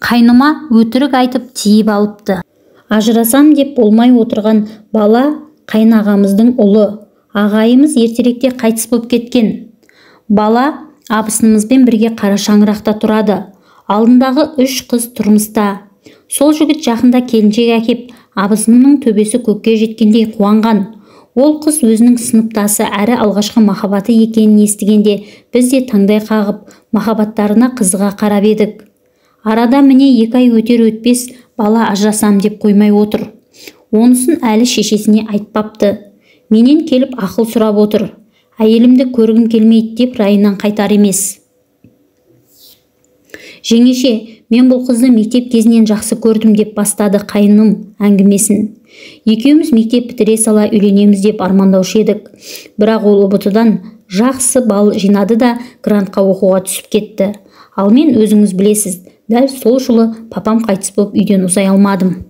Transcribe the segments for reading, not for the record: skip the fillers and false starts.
Қайныма өтірік айтып тиіп алыпты. Ажырасам деп болмай отырған бала қайнағамыздың ұлы. Ағайымыз ертеректе қайтыс болып кеткен. Бала абысынымызбен бірге қара шаңырақта тұрады. Алдындағы 3 қыз тұрмыста. Сол жігіт жақында келіншек әкеп, абысынымның төбесі көкке жеткендей қуанған. Ол қыз өзінің сыныптасы әрі алғашқы махаббаты екенін естігенде, біз де таңдай қағып, махаббаттарына қызыға қарап едік. Арада міне 2 ай өтер өтпес бала ажырасам деп қоймай отыр. Онысын әлі шешесіне айтпапты. Менен келіп ақыл сұрап отыр. Әйелімді көргім келмейді деп райынан қайтар емес. Жеңеше, мен бұл қызды мектеп кезінен жақсы көрдім деп бастады қайыным әңгімесін. Екеуміз мектеп бітіре сала үйленеміз деп армандаушы едік. Бірақ ол ұбт-дан жақсы балл жинады да грантқа оқуға түсіп кетті. Ал мен өзіңіз білесіз, дәл сол жылы папам қайтыс болып үйден ұзай алмадым.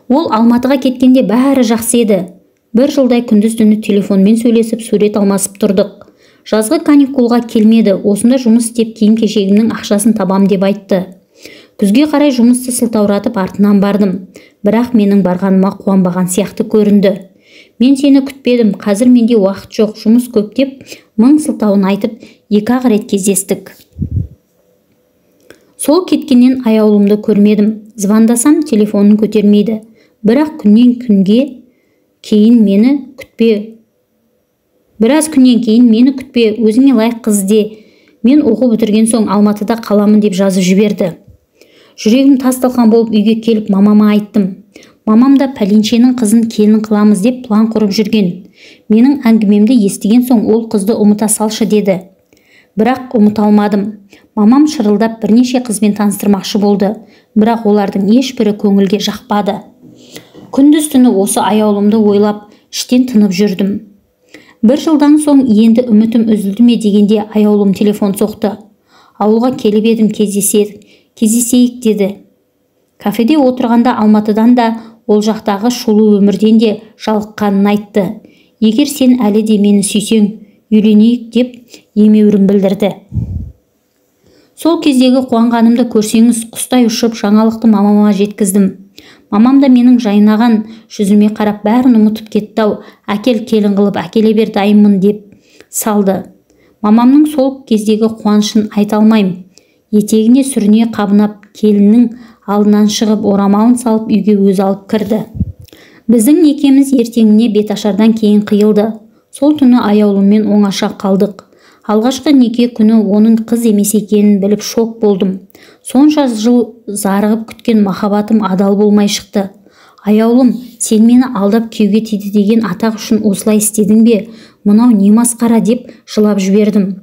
Ол Алматыға кеткенде бәрі жақсы еді. 1 жылдай күндіз-түні телефонмен сөйлесіп, сурет алмасып тұрдық. Жазғы каникулға келмеді, осында жұмыс істеп киім-кешегімнің ақшасын табам деп айтты. Күзге қарай жұмысты сылтауратып артынан бардым. Бірақ менің барғаныма қуанбаған сияқты көрінді. Мен сені күтпедім, қазір менде уақыт жоқ, жұмыс көп деп, мың сылтауын айтып, 2-ақ рет кездестік. Сол кеткеннен аяулымды көрмедім. Звондасам телефонын көтермейді. Бірақ күннен күнге кейін мені күтпе. Біраз күннен кейін мені күтпе, өзіңе лайық қыз де. Мен оқу бітірген соң Алматыда қаламын деп жазып жіберді. Жүрегім тас-талқан болып үйге келіп мамама айттым. Мамам да пәленшенің қызын келін қыламыз деп план құрып жүрген. Менің әңгімемді естіген соң ол қызды ұмыта салшы деді. Бірақ ұмыта алмадым. Мамам шырылдап бірнеше қызбен таныстырмақшы болды. Бірақ олардың ешбірі көңілге жақпады. Күндіз-түні осы аяулымды ойлап, іштен тынып жүрдім. 1 жылдан соң енді үмітім үзілді ме дегенде аяулым телефон соқты. Ауылға келіп едім, кездесейік деді. Кафеде отырғанда Алматыдан да, ол жақтағы шулы өмірден де жалыққанын айтты. Егер сен әлі де мені сүйсең, үйленейік деп емеурін білдірді. Сол кездегі қуанғанымды көрсеңіз, құстай ұшып жаңалықты мамама жеткіздім. Мамам да менің жайнаған жүзіме қарап бәрін ұмытып кетті-ау, әкел келін қылып әкеле бер дайынмын деп салды. Мамамның сол кездегі қуанышын айта алмайым. Етегіне сүріне қабынап келіннің алдынан шығып орамалын салып үйге өзі алып кірді. Біздің некеміз ертеңіне беташардан кейін қиылды. Сол түні аяулыммен оңаша қалдық. Алғашқы неке күні оның қыз емес екенін біліп шок болдым. Сонша жыл зарығып күткен махаббатым адал болмай шықты. Аяулым, сен мені алдап күйеуге тиді деген атақ үшін осылай істедің бе? Мынау не масқара деп жылап жібердім.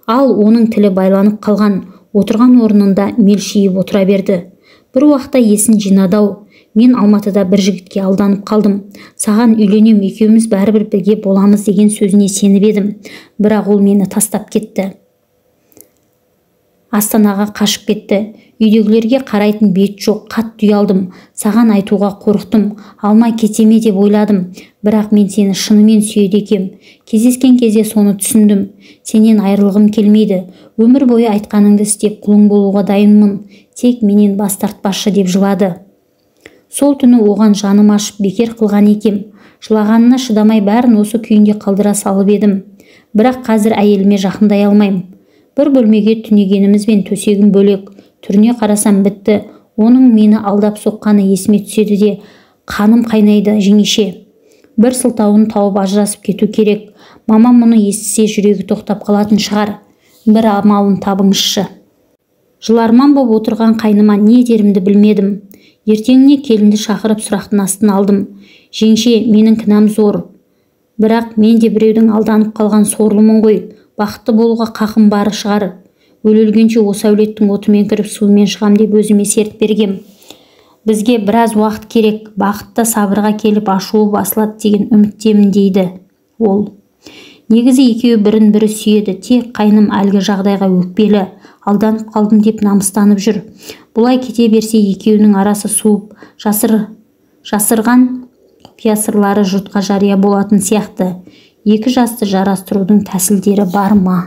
Ал оның тілі байланып қалған, отырған орнында мелшиіп отыра берді. Бір уақытта есін жинады-ау. Мен Алматыда бір жігітке алданып қалдым. Саған үйленем, екеуміз бәрібір бірге боламыз деген сөзіне сеніп едім. Бірақ ол мені тастап кетті. Астанаға қашып кетті. Үйдегілерге қарайтын бет жоқ, қатты ұялдым. Саған айтуға қорықтым, алмай кетеме деп ойладым. Бірақ мен сені шынымен сүйеді екем. Кездескен кезде соны түсіндім. Сенен айырылғым келмейді. Өмір бойы айтқаныңды істеп құлың болуға дайынмын. Тек менен бас тартпашы деп жылады. Сол түні оған жаным ашып бекер қылған екем. Жылағанына шыдамай бәрін осы күйінде қалдыра салып едім. Бірақ қазір әйеліме жақындай алмайым. Бір бөлмеге түнегенімізбен төсегім бөлек. Түріне қарасам бітті. Оның мені алдап соққаны есіме түседі де, қаным қайнайды жеңеше. Бір сылтауын тауып ажырасып кету керек. Мамам мұны естісе жүрегі тоқтап қалатын шығар. Бір амалын табыңызшы. Жыларман боп отырған қайныма не дерімді білмедім. Ертеңіне келінді шақырып сұрақтың астын алдым. Жеңше, менің кінәм зор. Бірақ мен де біреудің алданып қалған сорлымын ғой. Бақытты болуға қақым бары шығар. Өлгенше осы әулеттің отымен кіріп суымен шығам деп өзіме серт бергем. Бізге біраз уақыт керек, бақытта сабырға келіп ашуы басылады деген үміттемін дейді ол. Негізі екеуі бірін-бірі сүйеді, тек қайным әлгі жағдайға өкпелі. Алданып қалдым деп намыстанып жүр. Бұлай кете берсе екеуінің арасы суып, жасырған құпия сырлары жұртқа жария болатын сияқты. Екі жасты жарастырудың тәсілдері бар ма?